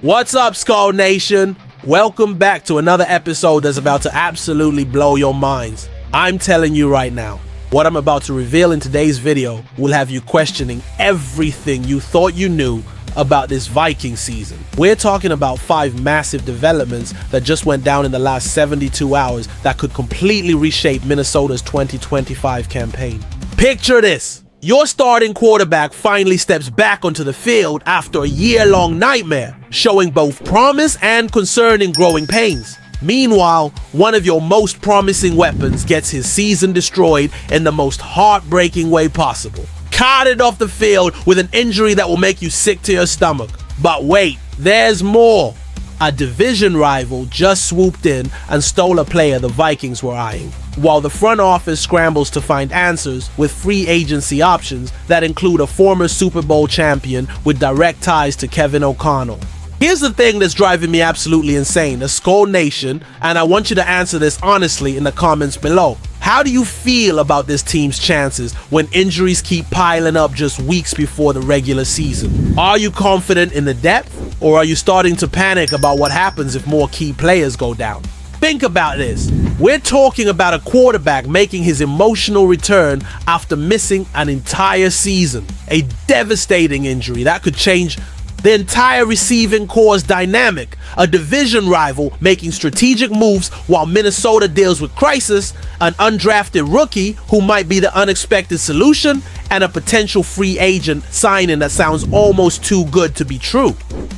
What's up, Skull Nation? Welcome back to another episode that's about to absolutely blow your minds. I'm telling you right now, what I'm about to reveal in today's video will have you questioning everything you thought you knew about this Viking season. We're talking about 5 massive developments that just went down in the last 72 hours that could completely reshape Minnesota's 2025 campaign. Picture this. Your starting quarterback finally steps back onto the field after a year-long nightmare, showing both promise and concerning growing pains. Meanwhile, one of your most promising weapons gets his season destroyed in the most heartbreaking way possible. Carted off the field with an injury that will make you sick to your stomach. But wait, there's more. A division rival just swooped in and stole a player the Vikings were eyeing, while the front office scrambles to find answers with free agency options that include a former Super Bowl champion with direct ties to Kevin O'Connell. Here's the thing that's driving me absolutely insane, the Skull Nation, and I want you to answer this honestly in the comments below. How do you feel about this team's chances when injuries keep piling up just weeks before the regular season? Are you confident in the depth, or are you starting to panic about what happens if more key players go down? Think about this. We're talking about a quarterback making his emotional return after missing an entire season. A devastating injury that could change the entire receiving core's dynamic, a division rival making strategic moves while Minnesota deals with crisis, an undrafted rookie who might be the unexpected solution, and a potential free agent signing that sounds almost too good to be true.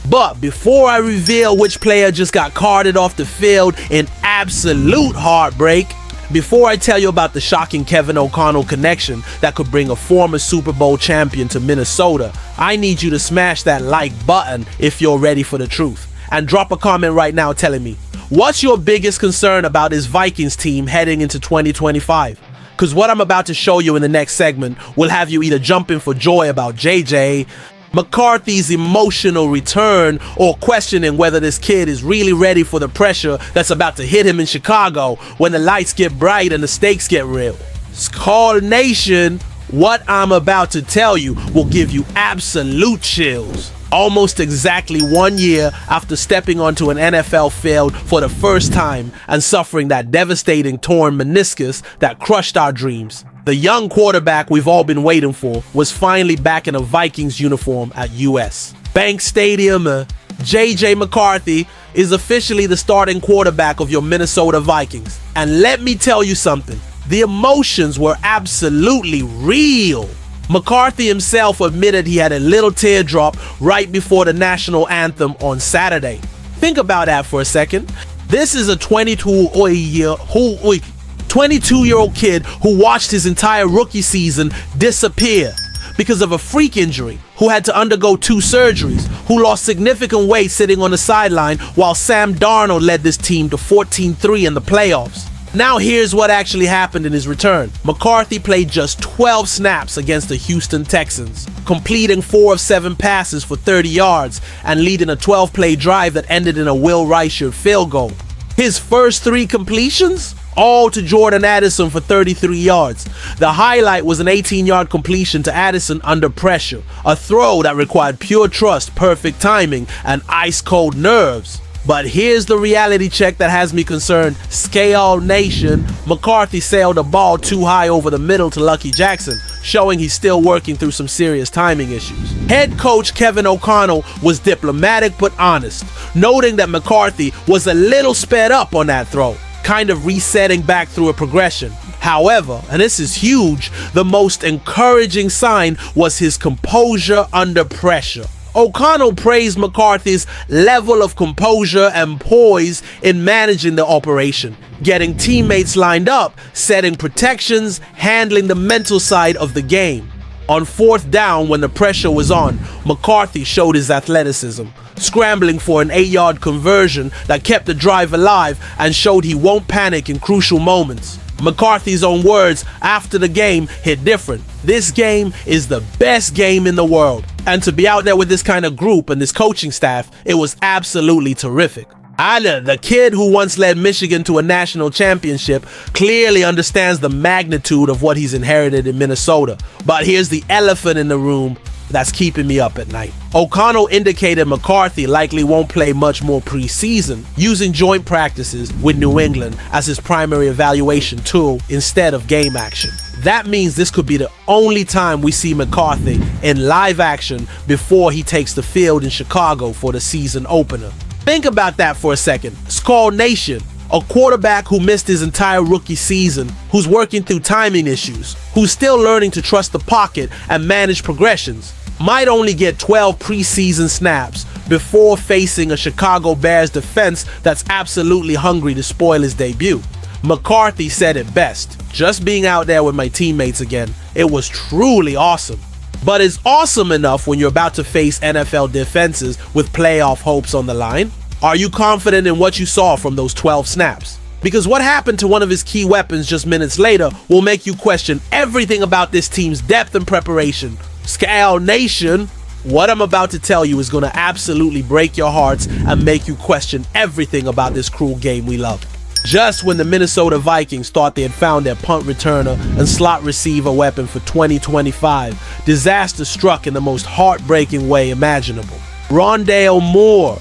But before I reveal which player just got carted off the field in absolute heartbreak, before I tell you about the shocking Kevin O'Connell connection that could bring a former Super Bowl champion to Minnesota, I need you to smash that like button if you're ready for the truth. And drop a comment right now telling me, what's your biggest concern about this Vikings team heading into 2025? Because what I'm about to show you in the next segment will have you either jumping for joy about JJ, McCarthy's emotional return, or questioning whether this kid is really ready for the pressure that's about to hit him in Chicago when the lights get bright and the stakes get real. Skull Nation, what I'm about to tell you will give you absolute chills. Almost exactly 1 year after stepping onto an NFL field for the first time and suffering that devastating torn meniscus that crushed our dreams, the young quarterback we've all been waiting for was finally back in a Vikings uniform at US Bank Stadium. JJ McCarthy is officially the starting quarterback of your Minnesota Vikings. And let me tell you something, the emotions were absolutely real. McCarthy himself admitted he had a little teardrop right before the national anthem on Saturday. Think about that for a second. This is a 22-year-old kid who watched his entire rookie season disappear because of a freak injury, who had to undergo 2 surgeries, who lost significant weight sitting on the sideline while Sam Darnold led this team to 14-3 in the playoffs. Now here's what actually happened in his return. McCarthy played just 12 snaps against the Houston Texans, completing 4 of 7 passes for 30 yards and leading a 12-play drive that ended in a Will Reichard field goal. His first 3 completions? All to Jordan Addison for 33 yards. The highlight was an 18-yard completion to Addison under pressure, a throw that required pure trust, perfect timing, and ice-cold nerves. But here's the reality check that has me concerned. Skull Nation, McCarthy sailed a ball too high over the middle to Lucky Jackson, showing he's still working through some serious timing issues. Head coach Kevin O'Connell was diplomatic but honest, noting that McCarthy was a little sped up on that throw, kind of resetting back through a progression. However, and this is huge, the most encouraging sign was his composure under pressure. O'Connell praised McCarthy's level of composure and poise in managing the operation, getting teammates lined up, setting protections, handling the mental side of the game. On 4th down, when the pressure was on, McCarthy showed his athleticism, scrambling for an 8-yard conversion that kept the drive alive and showed he won't panic in crucial moments. McCarthy's own words after the game hit different. This game is the best game in the world. And to be out there with this kind of group and this coaching staff, it was absolutely terrific. Anna, the kid who once led Michigan to a national championship, clearly understands the magnitude of what he's inherited in Minnesota. But here's the elephant in the room. that's keeping me up at night. O'Connell indicated McCarthy likely won't play much more preseason, using joint practices with New England as his primary evaluation tool instead of game action. That means this could be the only time we see McCarthy in live action before he takes the field in Chicago for the season opener. Think about that for a second. Skull Nation, a quarterback who missed his entire rookie season, who's working through timing issues, who's still learning to trust the pocket and manage progressions, might only get 12 preseason snaps before facing a Chicago Bears defense that's absolutely hungry to spoil his debut. McCarthy said it best: "Just being out there with my teammates again, it was truly awesome." But it's awesome enough when you're about to face NFL defenses with playoff hopes on the line? Are you confident in what you saw from those 12 snaps? Because what happened to one of his key weapons just minutes later will make you question everything about this team's depth and preparation. Scale Nation, what I'm about to tell you is going to absolutely break your hearts and make you question everything about this cruel game we love. Just when the Minnesota Vikings thought they had found their punt returner and slot receiver weapon for 2025, disaster struck in the most heartbreaking way imaginable. Rondale Moore,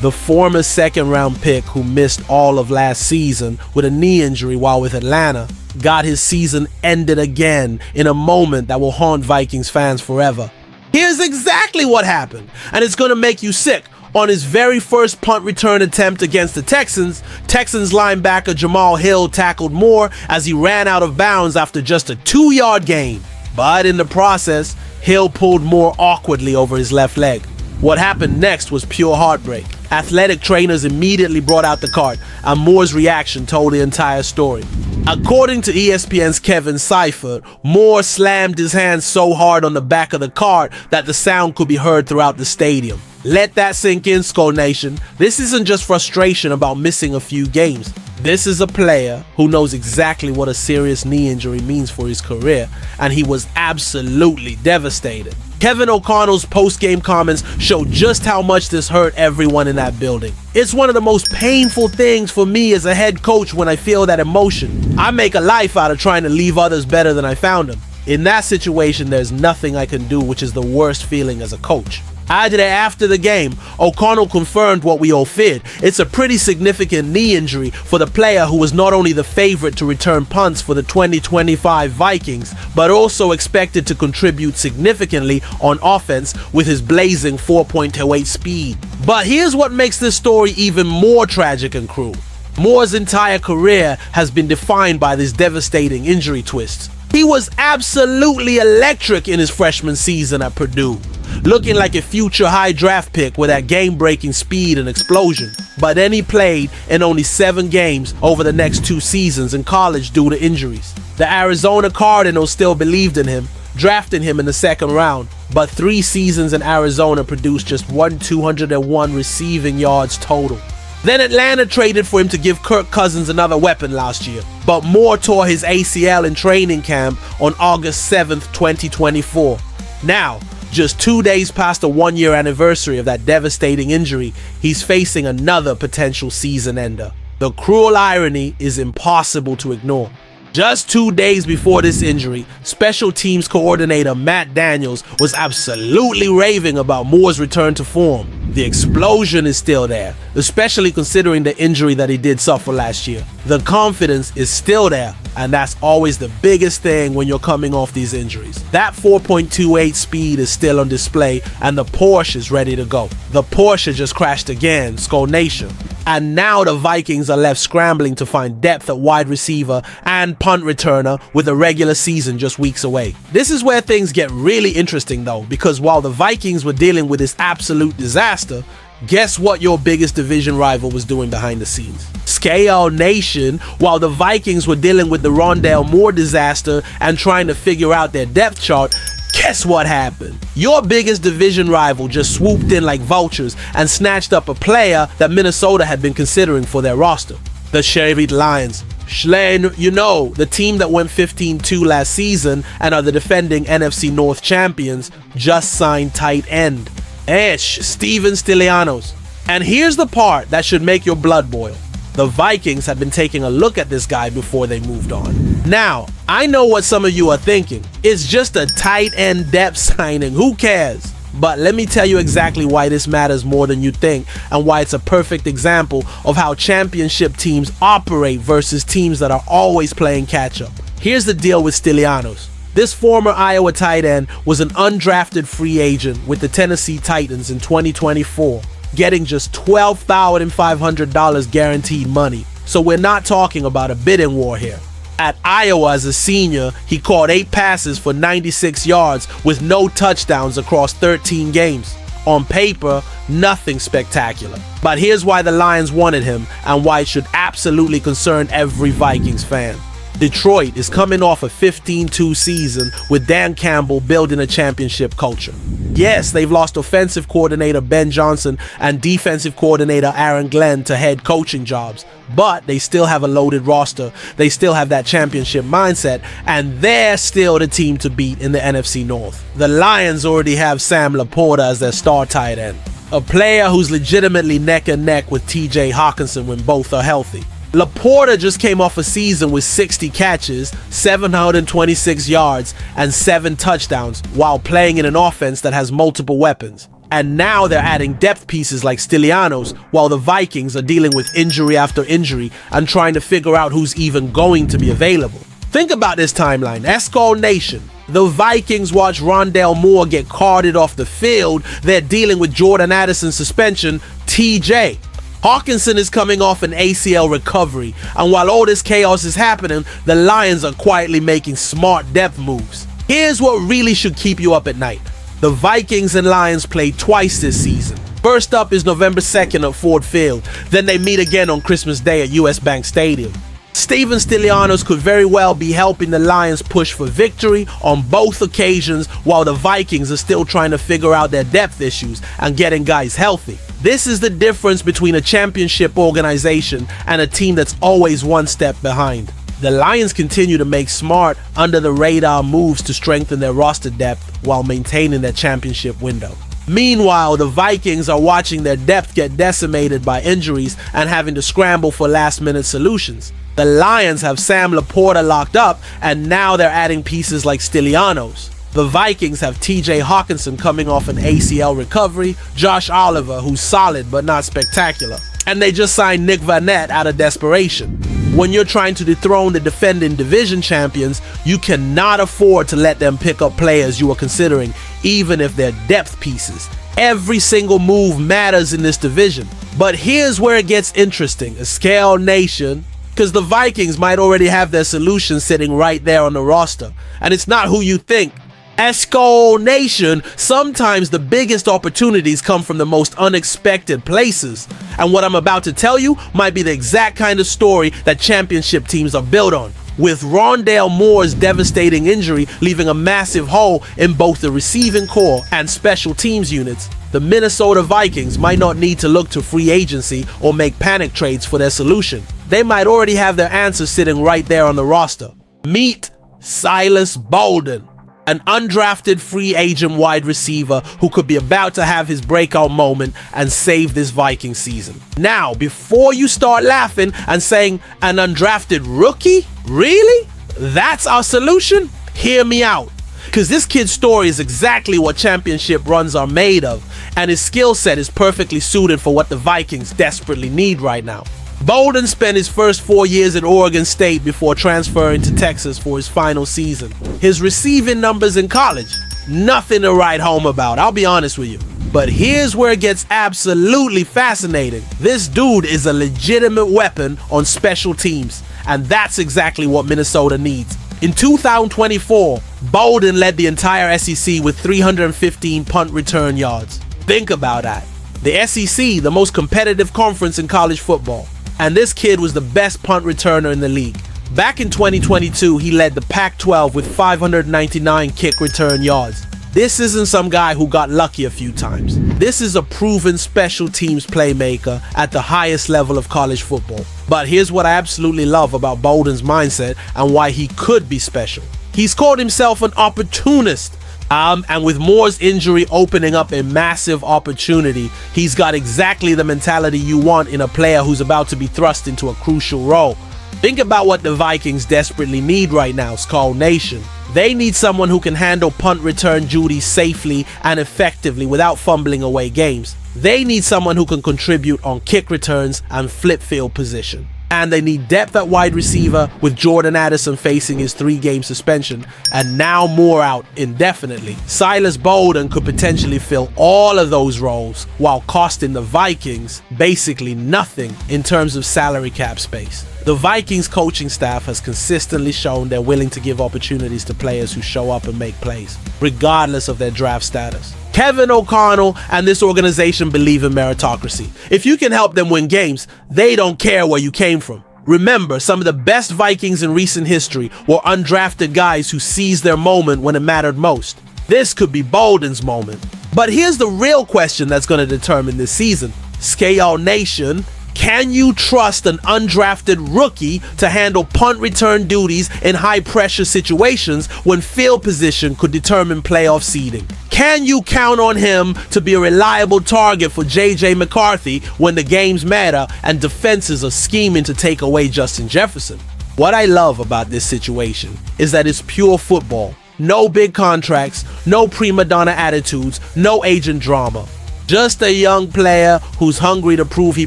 the former second-round pick who missed all of last season with a knee injury while with Atlanta, got his season ended again in a moment that will haunt Vikings fans forever. Here's exactly what happened, and it's going to make you sick. On his very first punt return attempt against the Texans linebacker Jamal Hill tackled Moore as he ran out of bounds after just a 2-yard gain. But in the process, Hill pulled Moore awkwardly over his left leg. What happened next was pure heartbreak. Athletic trainers immediately brought out the cart, and Moore's reaction told the entire story. According to ESPN's Kevin Seifert, Moore slammed his hand so hard on the back of the cart that the sound could be heard throughout the stadium. Let that sink in, Skull Nation. This isn't just frustration about missing a few games. This is a player who knows exactly what a serious knee injury means for his career, and he was absolutely devastated. Kevin O'Connell's post-game comments show just how much this hurt everyone in that building. It's one of the most painful things for me as a head coach when I feel that emotion. I make a life out of trying to leave others better than I found them. In that situation, there's nothing I can do, which is the worst feeling as a coach. After the game, O'Connell confirmed what we all feared. It's a pretty significant knee injury for the player who was not only the favorite to return punts for the 2025 Vikings, but also expected to contribute significantly on offense with his blazing 4.28 speed. But here's what makes this story even more tragic and cruel. Moore's entire career has been defined by this devastating injury twist. He was absolutely electric in his freshman season at Purdue, looking like a future high draft pick with that game-breaking speed and explosion. But then he played in only 7 games over the next 2 seasons in college due to injuries. The Arizona Cardinals still believed in him, drafting him in the 2nd round, but 3 seasons in Arizona produced just 201 receiving yards total. Then Atlanta traded for him to give Kirk Cousins another weapon last year, but Moore tore his ACL in training camp on August 7th, 2024. Now, just 2 days past the 1-year anniversary of that devastating injury, he's facing another potential season ender. The cruel irony is impossible to ignore. Just 2 days before this injury, special teams coordinator Matt Daniels was absolutely raving about Moore's return to form. The explosion is still there, especially considering the injury that he did suffer last year. The confidence is still there, and that's always the biggest thing when you're coming off these injuries. That 4.28 speed is still on display, and the Porsche is ready to go. The Porsche just crashed again, Skull Nation. And now the Vikings are left scrambling to find depth at wide receiver and punt returner with the regular season just weeks away. This is where things get really interesting though, because while the Vikings were dealing with this absolute disaster, guess what your biggest division rival was doing behind the scenes? Scale Nation, while the Vikings were dealing with the Rondale Moore disaster and trying to figure out their depth chart, guess what happened? Your biggest division rival just swooped in like vultures and snatched up a player that Minnesota had been considering for their roster. The Detroit Lions. The team that went 15-2 last season and are the defending NFC North champions, just signed tight end Stellanos. And here's the part that should make your blood boil. The Vikings had been taking a look at this guy before they moved on. Now, I know what some of you are thinking. It's just a tight end depth signing. Who cares? But let me tell you exactly why this matters more than you think, and why it's a perfect example of how championship teams operate versus teams that are always playing catch up. Here's the deal with Stellanos. This former Iowa tight end was an undrafted free agent with the Tennessee Titans in 2024, getting just $12,500 guaranteed money. So we're not talking about a bidding war here. At Iowa as a senior, he caught 8 passes for 96 yards with no touchdowns across 13 games. On paper, nothing spectacular. But here's why the Lions wanted him, and why it should absolutely concern every Vikings fan. Detroit is coming off a 15-2 season with Dan Campbell building a championship culture. Yes, they've lost offensive coordinator Ben Johnson and defensive coordinator Aaron Glenn to head coaching jobs, but they still have a loaded roster. They still have that championship mindset, and they're still the team to beat in the NFC North. The Lions already have Sam Laporta as their star tight end, a player who's legitimately neck and neck with TJ Hawkinson when both are healthy. Laporta just came off a season with 60 catches, 726 yards, and 7 touchdowns while playing in an offense that has multiple weapons. And now they're adding depth pieces like Stellanos, while the Vikings are dealing with injury after injury and trying to figure out who's even going to be available. Think about this timeline. Escol Nation. The Vikings watch Rondale Moore get carted off the field. They're dealing with Jordan Addison's suspension, TJ. Hawkinson is coming off an ACL recovery, and while all this chaos is happening, the Lions are quietly making smart depth moves. Here's what really should keep you up at night. The Vikings and Lions play twice this season. First up is November 2nd at Ford Field, then they meet again on Christmas Day at US Bank Stadium. Steven Stellanos could very well be helping the Lions push for victory on both occasions, while the Vikings are still trying to figure out their depth issues and getting guys healthy. This is the difference between a championship organization and a team that's always one step behind. The Lions continue to make smart, under-the-radar moves to strengthen their roster depth while maintaining their championship window. Meanwhile, the Vikings are watching their depth get decimated by injuries and having to scramble for last-minute solutions. The Lions have Sam Laporta locked up, and now they're adding pieces like Stellanos. The Vikings have TJ Hawkinson coming off an ACL recovery, Josh Oliver, who's solid but not spectacular, and they just signed Nick Vanette out of desperation. When you're trying to dethrone the defending division champions, you cannot afford to let them pick up players you are considering, even if they're depth pieces. Every single move matters in this division. But here's where it gets interesting, Escale Nation, because the Vikings might already have their solution sitting right there on the roster, and it's not who you think. Escol Nation, sometimes the biggest opportunities come from the most unexpected places. And what I'm about to tell you might be the exact kind of story that championship teams are built on. With Rondale Moore's devastating injury leaving a massive hole in both the receiving core and special teams units, the Minnesota Vikings might not need to look to free agency or make panic trades for their solution. They might already have their answers sitting right there on the roster. Meet Silus Balden, an undrafted free agent wide receiver who could be about to have his breakout moment and save this Viking season. Now, before you start laughing and saying, an undrafted rookie? Really? That's our solution? Hear me out. Because this kid's story is exactly what championship runs are made of, and his skill set is perfectly suited for what the Vikings desperately need right now. Balden spent his first 4 years at Oregon State before transferring to Texas for his final season. His receiving numbers in college, nothing to write home about, I'll be honest with you. But here's where it gets absolutely fascinating. This dude is a legitimate weapon on special teams, and that's exactly what Minnesota needs. In 2024, Balden led the entire SEC with 315 punt return yards. Think about that. The SEC, the most competitive conference in college football. And this kid was the best punt returner in the league. Back in 2022, he led the Pac-12 with 599 kick return yards. This isn't some guy who got lucky a few times. This is a proven special teams playmaker at the highest level of college football. But here's what I absolutely love about Balden's mindset and why he could be special. He's called himself an opportunist. And with Moore's injury opening up a massive opportunity, he's got exactly the mentality you want in a player who's about to be thrust into a crucial role. Think about what the Vikings desperately need right now, Skull Nation. They need someone who can handle punt return duties safely and effectively without fumbling away games. They need someone who can contribute on kick returns and flip field position. And they need depth at wide receiver, with Jordan Addison facing his 3-game suspension and now Moore out indefinitely. Silas Balden could potentially fill all of those roles while costing the Vikings basically nothing in terms of salary cap space. The Vikings coaching staff has consistently shown they're willing to give opportunities to players who show up and make plays, regardless of their draft status. Kevin O'Connell and this organization believe in meritocracy. If you can help them win games, they don't care where you came from. Remember, some of the best Vikings in recent history were undrafted guys who seized their moment when it mattered most. This could be Balden's moment. But here's the real question that's going to determine this season. Scale Nation, can you trust an undrafted rookie to handle punt return duties in high-pressure situations when field position could determine playoff seeding? Can you count on him to be a reliable target for J.J. McCarthy when the games matter and defenses are scheming to take away Justin Jefferson? What I love about this situation is that it's pure football. No big contracts, no prima donna attitudes, no agent drama. Just a young player who's hungry to prove he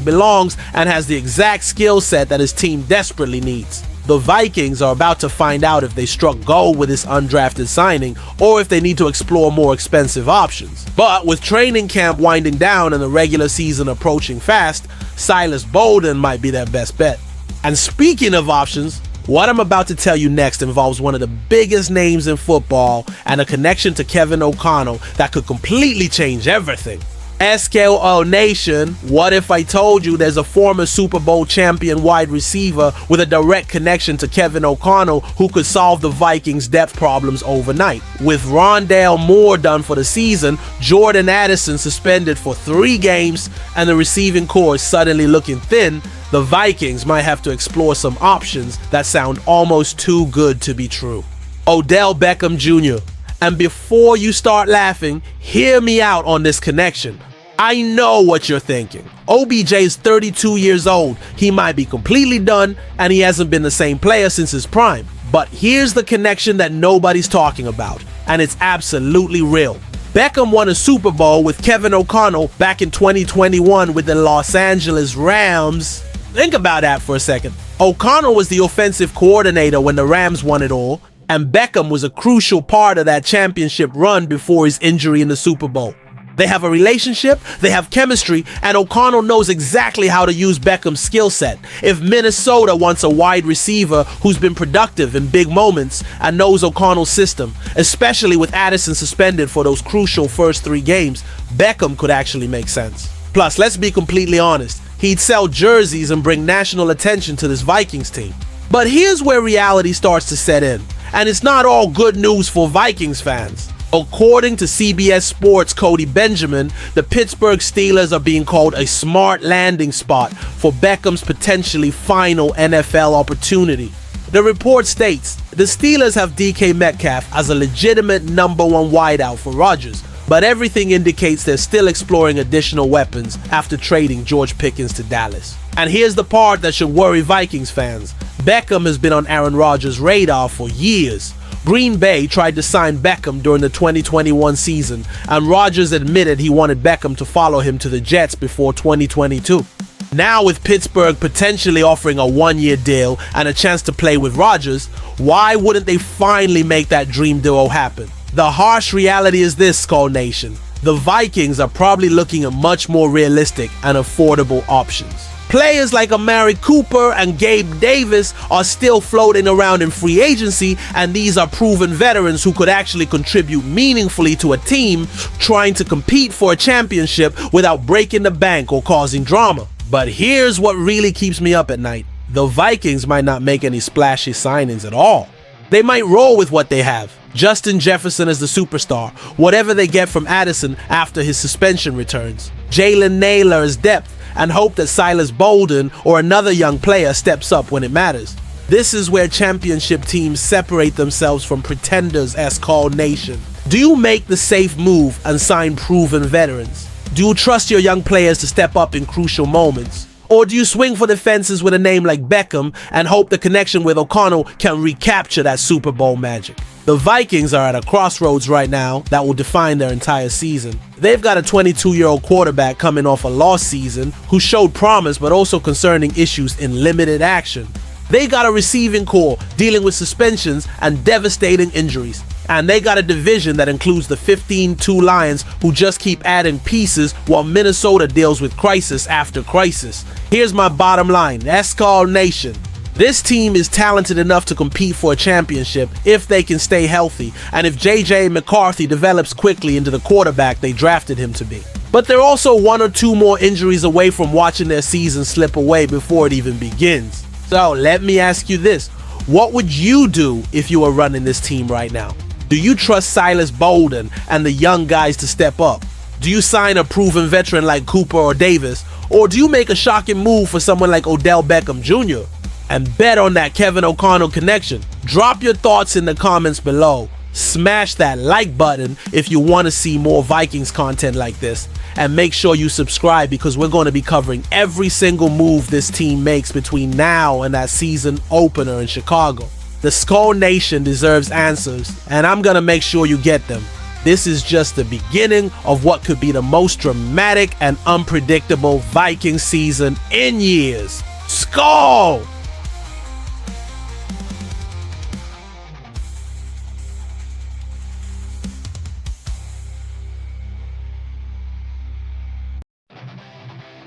belongs and has the exact skill set that his team desperately needs. The Vikings are about to find out if they struck gold with this undrafted signing or if they need to explore more expensive options. But with training camp winding down and the regular season approaching fast, Silas Balden might be their best bet. And speaking of options, what I'm about to tell you next involves one of the biggest names in football and a connection to Kevin O'Connell that could completely change everything. SKO Nation, what if I told you there's a former Super Bowl champion wide receiver with a direct connection to Kevin O'Connell who could solve the Vikings' depth problems overnight? With Rondale Moore done for the season, Jordan Addison suspended for 3 games, and the receiving corps is suddenly looking thin, the Vikings might have to explore some options that sound almost too good to be true. Odell Beckham Jr. And before you start laughing, hear me out on this connection. I know what you're thinking. OBJ is 32 years old. He might be completely done, and he hasn't been the same player since his prime. But here's the connection that nobody's talking about, and it's absolutely real. Beckham won a Super Bowl with Kevin O'Connell back in 2021 with the Los Angeles Rams. Think about that for a second. O'Connell was the offensive coordinator when the Rams won it all, and Beckham was a crucial part of that championship run before his injury in the Super Bowl. They have a relationship, they have chemistry, and O'Connell knows exactly how to use Beckham's skill set. If Minnesota wants a wide receiver who's been productive in big moments and knows O'Connell's system, especially with Addison suspended for those crucial first 3 games, Beckham could actually make sense. Plus, let's be completely honest, he'd sell jerseys and bring national attention to this Vikings team. But here's where reality starts to set in, and it's not all good news for Vikings fans. According to CBS Sports' Cody Benjamin, the Pittsburgh Steelers are being called a smart landing spot for Beckham's potentially final NFL opportunity. The report states, the Steelers have DK Metcalf as a legitimate number 1 wideout for Rodgers, but everything indicates they're still exploring additional weapons after trading George Pickens to Dallas. And here's the part that should worry Vikings fans. Beckham has been on Aaron Rodgers' radar for years. Green Bay tried to sign Beckham during the 2021 season, and Rodgers admitted he wanted Beckham to follow him to the Jets before 2022. Now with Pittsburgh potentially offering a 1-year deal and a chance to play with Rodgers, why wouldn't they finally make that dream duo happen? The harsh reality is this, Skull Nation. The Vikings are probably looking at much more realistic and affordable options. Players like Amari Cooper and Gabe Davis are still floating around in free agency, and these are proven veterans who could actually contribute meaningfully to a team trying to compete for a championship without breaking the bank or causing drama. But here's what really keeps me up at night. The Vikings might not make any splashy signings at all. They might roll with what they have. Justin Jefferson as the superstar, whatever they get from Addison after his suspension returns. Jalen Naylor as depth, and hope that Silas Balden or another young player steps up when it matters. This is where championship teams separate themselves from pretenders as called nation. Do you make the safe move and sign proven veterans? Do you trust your young players to step up in crucial moments? Or do you swing for the fences with a name like Beckham and hope the connection with O'Connell can recapture that Super Bowl magic? The Vikings are at a crossroads right now that will define their entire season. They've got a 22-year-old quarterback coming off a lost season who showed promise but also concerning issues in limited action. They got a receiving core dealing with suspensions and devastating injuries. And they got a division that includes the 15-2 Lions who just keep adding pieces while Minnesota deals with crisis after crisis. Here's my bottom line, Escal Nation. This team is talented enough to compete for a championship if they can stay healthy and if JJ McCarthy develops quickly into the quarterback they drafted him to be. But they're also one or two more injuries away from watching their season slip away before it even begins. So let me ask you this, what would you do if you were running this team right now? Do you trust Silus, Balden, and the young guys to step up? Do you sign a proven veteran like Cooper or Davis? Or do you make a shocking move for someone like Odell Beckham Jr. and bet on that Kevin O'Connell connection? Drop your thoughts in the comments below. Smash that like button if you want to see more Vikings content like this. And make sure you subscribe because we're going to be covering every single move this team makes between now and that season opener in Chicago. The Skull Nation deserves answers, and I'm gonna make sure you get them. This is just the beginning of what could be the most dramatic and unpredictable Viking season in years. Skull!